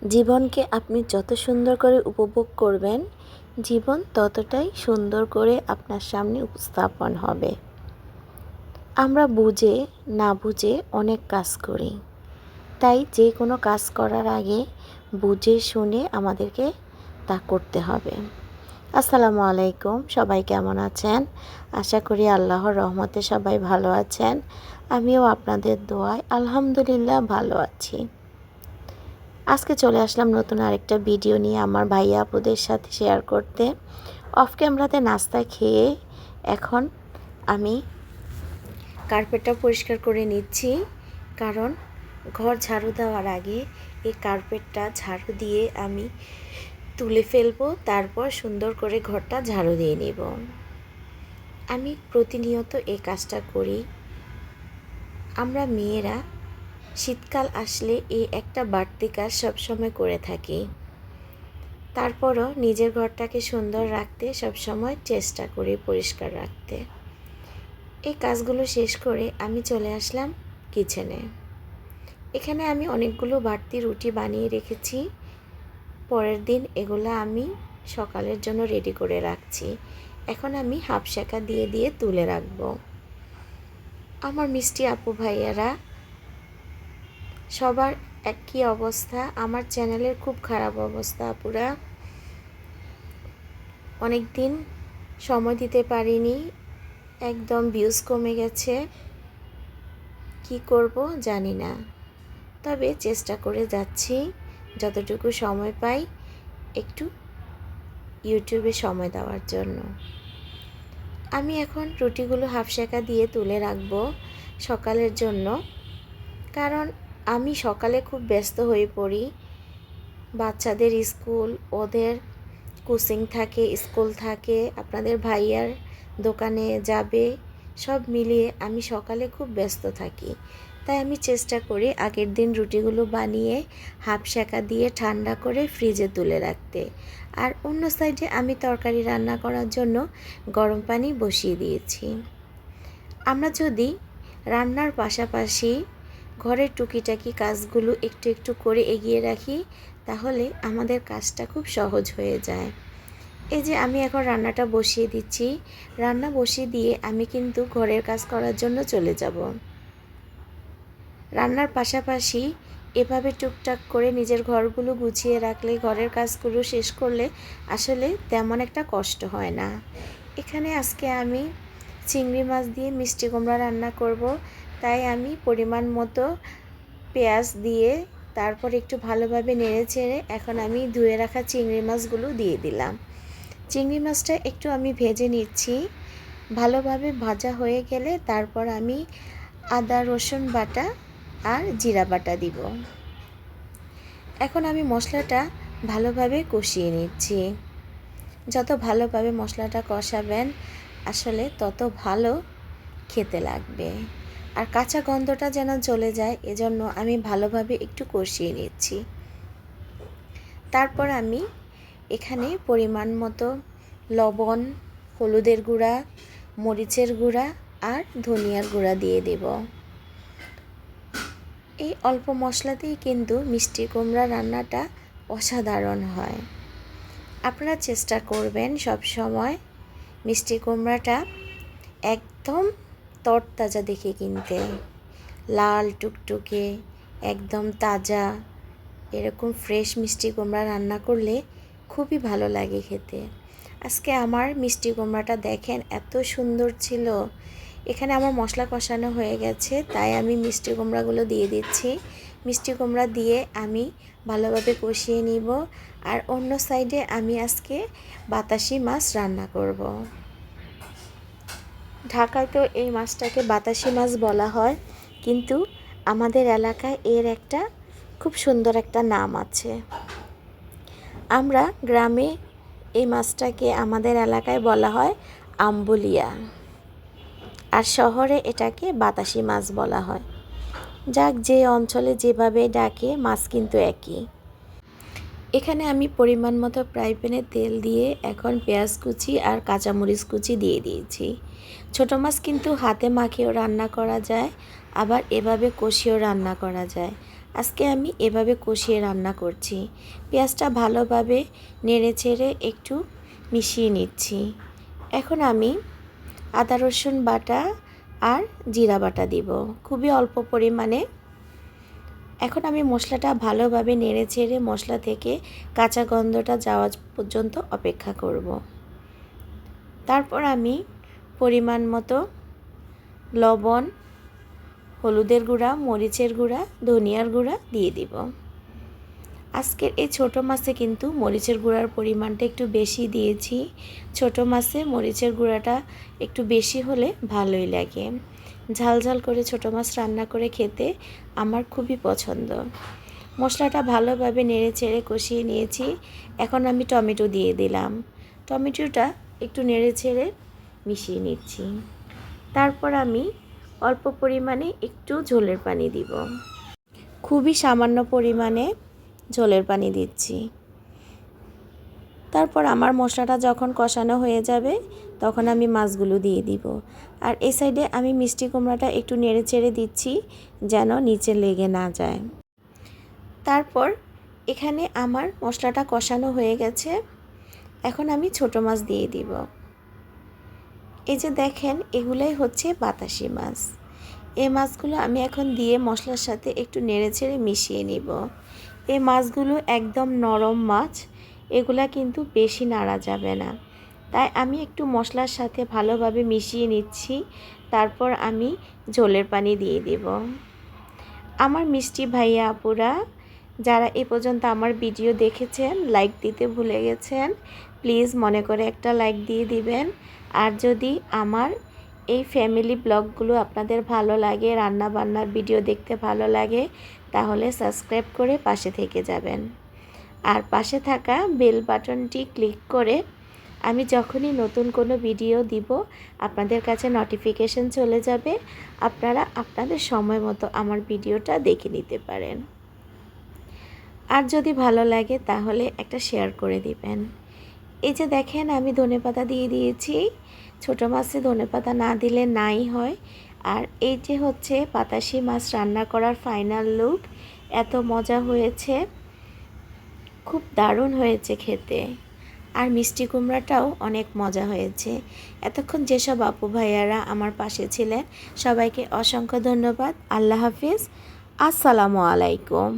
জীবনকে আপনি যত সুন্দর করে উপভোগ করবেন, জীবন ততটাই সুন্দর করে আপনার সামনে উপস্থাপন হবে। আমরা বুঝে না বুঝে অনেক কাজ করি, তাই যে কোনো কাজ করার আগে বুঝে শুনে আমাদেরকে তা করতে হবে। আসসালামু আলাইকুম, সবাই কেমন আছেন? আশা করি আল্লাহর রহমতে সবাই ভালো আছেন। আমিও আপনাদের দোয়ায় আলহামদুলিল্লাহ ভালো আছি। আজকে চলে আসলাম নতুন আরেকটা ভিডিও নিয়ে আমার ভাইয়া আপুদের সাথে শেয়ার করতে। অফ ক্যামেরাতে নাস্তা খেয়ে এখন আমি কার্পেটটা পরিষ্কার করে নিচ্ছি, কারণ ঘর ঝাড়ু দেওয়ার আগে এই কার্পেটটা ঝাড়ু দিয়ে আমি তুলে ফেলবো, তারপর সুন্দর করে ঘরটা ঝাড়ু দিয়ে নেব। আমি প্রতিনিয়ত এই কাজটা করি। আমরা মেয়েরা শীতকাল আসলে এই একটা বাড়তি কাজ সবসময় করে থাকি। তারপরও নিজের ঘরটাকে সুন্দর রাখতে সবসময় চেষ্টা করি পরিষ্কার রাখতে। এই কাজগুলো শেষ করে আমি চলে আসলাম কিচেনে। এখানে আমি অনেকগুলো বাড়তি রুটি বানিয়ে রেখেছি। পরের দিন এগুলো আমি সকালের জন্য রেডি করে রাখছি। এখন আমি হাফ সেকা দিয়ে দিয়ে তুলে রাখবো। আমার মিষ্টি আপু ভাইয়ারা সবার একই অবস্থা। আমার চ্যানেলের খুব খারাপ অবস্থা আপুরা, অনেক দিন সময় দিতে পারিনি, একদম ভিউজ কমে গেছে। কি করব জানি না, তবে চেষ্টা করে যাচ্ছি যতটুকু সময় পাই একটু ইউটিউবে সময় দেওয়ার জন্য। আমি এখন রুটিগুলো হাফ সেকা দিয়ে তুলে রাখবো সকালের জন্য, কারণ আমি সকালে খুব ব্যস্ত হয়ে পড়ি। বাচ্চাদের স্কুল, ওদের কোচিং থাকে, স্কুল থাকে, আপনাদের ভাইয়ার দোকানে যাবে, সব মিলিয়ে আমি সকালে খুব ব্যস্ত থাকি। তাই আমি চেষ্টা করি আগের দিন রুটিগুলো বানিয়ে হাফ সেকা দিয়ে ঠান্ডা করে ফ্রিজে তুলে রাখতে। আর অন্য সাইডে আমি তরকারি রান্না করার জন্য গরম পানি বসিয়ে দিয়েছি। আমরা যদি রান্নার পাশাপাশি ঘরের টুকিটাকি কাজগুলো একটু একটু করে এগিয়ে রাখি, তাহলে আমাদের কাজটা খুব সহজ হয়ে যায়। এই যে আমি এখন রান্নাটা বসিয়ে দিচ্ছি। রান্না বসিয়ে দিয়ে আমি কিন্তু ঘরের কাজ করার জন্য চলে যাব। রান্নার পাশাপাশি এভাবে টুকটাক করে নিজের ঘরগুলো গুছিয়ে রাখলে, ঘরের কাজগুলো শেষ করলে আসলে তেমন একটা কষ্ট হয় না। এখানে আজকে আমি চিংড়ি মাছ দিয়ে মিষ্টি কুমড়া রান্না করব, তাই আমি পরিমাণ মতো পেঁয়াজ দিয়ে তারপর একটু ভালোভাবে নেড়ে চেড়ে এখন আমি ধুয়ে রাখা চিংড়ি মাছগুলো দিয়ে দিলাম। চিংড়ি মাছটা একটু আমি ভেজে নিচ্ছি। ভালোভাবে ভাজা হয়ে গেলে তারপর আমি আদা রসুন বাটা আর জিরা বাটা দিব। এখন আমি মশলাটা ভালোভাবে কষিয়ে নিচ্ছি। যত ভালোভাবে মশলাটা কষাবেন আসলে তত ভালো খেতে লাগবে, আর কাঁচা গন্ধটা যেন চলে যায়, এজন্য আমি ভালোভাবে একটু কষিয়ে নিচ্ছি। তারপর আমি এখানে পরিমাণ মতো লবণ, হলুদের গুঁড়া, মরিচের গুঁড়া আর ধনিয়ার গুঁড়া দিয়ে দেব। এই অল্প মশলাতেই কিন্তু মিষ্টি কুমড়া রান্নাটা অসাধারণ হয়। আপনারা চেষ্টা করবেন সব সময় মিষ্টি কুমড়াটা একদম তরতাজা দেখে কিনতে, লাল টুকটুকে একদম তাজা, এরকম ফ্রেশ মিষ্টি কুমড়া রান্না করলে খুবই ভালো লাগে খেতে। আজকে আমার মিষ্টি কুমড়াটা দেখেন এত সুন্দর ছিল। এখানে আমার মশলা কষানো হয়ে গেছে, তাই আমি মিষ্টি কুমড়াগুলো দিয়ে দিচ্ছি। মিষ্টি কুমড়া দিয়ে আমি ভালোভাবে কষিয়ে নিব। আর অন্য সাইডে আমি আজকে বাতাসি মাছ রান্না করব। ঢাকায় তো এই মাছটাকে বাতাসি মাছ বলা হয়, কিন্তু আমাদের এলাকায় এর একটা খুব সুন্দর একটা নাম আছে। আমরা গ্রামে এই মাছটাকে আমাদের এলাকায় বলা হয় আম্বুলিয়া, আর শহরে এটাকে বাতাসি মাছ বলা হয়। যাক, যে অঞ্চলে যেভাবে ডাকে, মাছ কিন্তু একই। এখানে আমি পরিমাণ মতো ফ্রাই প্যানে তেল দিয়ে এখন পেঁয়াজ কুচি আর কাঁচামরিচ কুচি দিয়ে দিয়েছি। ছোটো মাছ কিন্তু হাতে মাখিয়েও রান্না করা যায়, আবার এভাবে কষিয়েও রান্না করা যায়। আজকে আমি এভাবে কষিয়ে রান্না করছি। পেঁয়াজটা ভালোভাবে নেড়ে চেড়ে একটু মিশিয়ে নিচ্ছি। এখন আমি আদা রসুন বাটা আর জিরা বাটা দিব, খুবই অল্প পরিমাণে। এখন আমি মশলাটা ভালোভাবে নেড়ে চেড়ে মশলা থেকে কাঁচা গন্ধটা যাওয়া পর্যন্ত অপেক্ষা করব। তারপর আমি পরিমাণ মতো লবণ, হলুদের গুঁড়া, মরিচের গুঁড়া, ধনিয়ার গুঁড়া দিয়ে দিব। আজকের এই ছোটো মাছে কিন্তু মরিচের গুঁড়ার পরিমাণটা একটু বেশি দিয়েছি। ছোটো মাছে মরিচের গুঁড়াটা একটু বেশি হলে ভালোই লাগে। ঝাল ঝাল করে ছোটো মাছ রান্না করে খেতে আমার খুবই পছন্দ। মশলাটা ভালোভাবে নেড়ে চেড়ে কষিয়ে নিয়েছি। এখন আমি টমেটো দিয়ে দিলাম। টমেটোটা একটু নেড়ে চেড়ে মিশিয়ে নিচ্ছি। তারপর আমি অল্প পরিমাণে একটু ঝোলের পানি দিব, খুবই সামান্য পরিমাণে ঝোলের পানি দিচ্ছি। তারপর আমার মশলাটা যখন কষানো হয়ে যাবে তখন আমি মাছগুলো দিয়ে দিব। আর এই সাইডে আমি মিষ্টি কুমড়াটা একটু নেড়ে চেড়ে দিচ্ছি যেন নিচে লেগে না যায়। তারপর এখানে আমার মশলাটা কষানো হয়ে গেছে। এখন আমি ছোটো মাছ দিয়ে দিব। এই যে দেখেন, এগুলাই হচ্ছে বাতাসি মাছ। এই মাছগুলো আমি এখন দিয়ে মশলার সাথে একটু নেড়ে চেড়ে মিশিয়ে নিব। এই মাছগুলো একদম নরম মাছ, এগুলা কিন্তু বেশি নাড়া যাবে না। তাই আমি একটু মশলার সাথে ভালোভাবে মিশিয়ে নিচ্ছি। তারপর আমি ঝোলের পানি দিয়ে দেব। আমার মিষ্টি ভাইয়া আপুরা যারা এ পর্যন্ত আমার ভিডিও দেখেছেন, লাইক দিতে ভুলে গেছেন, প্লিজ মনে করে একটা লাইক দিয়ে দিবেন। আর যদি আমার এই ফ্যামিলি ব্লগগুলো আপনাদের ভালো লাগে, রান্না বান্নার ভিডিও দেখতে ভালো লাগে, তাহলে সাবস্ক্রাইব করে পাশে থেকে যাবেন। আর পাশে থাকা বেল বাটনটি ক্লিক করে আমি যখনই নতুন কোনো ভিডিও দিব আপনাদের কাছে নোটিফিকেশন চলে যাবে। আপনারা আপনাদের সময় মতো আমার ভিডিওটা দেখে নিতে পারেন। আর যদি ভালো লাগে তাহলে একটা শেয়ার করে দিবেন। এই যে দেখেন, আমি ধনেপাতা দিয়ে দিয়েছি। ছোটো মাছে ধনেপাতা না দিলে নাই হয়। আর এই যে হচ্ছে বাতাসি মাছ রান্না করার ফাইনাল লুক। এত মজা হয়েছে, খুব দারুণ হয়েছে খেতে। আর মিষ্টি কুমড়াটাও অনেক মজা হয়েছে। এতক্ষণ যেসব আপু ভাইয়ারা আমার পাশে ছিলেন সবাইকে অসংখ্য ধন্যবাদ। আল্লাহ হাফিজ, আসসালামু আলাইকুম।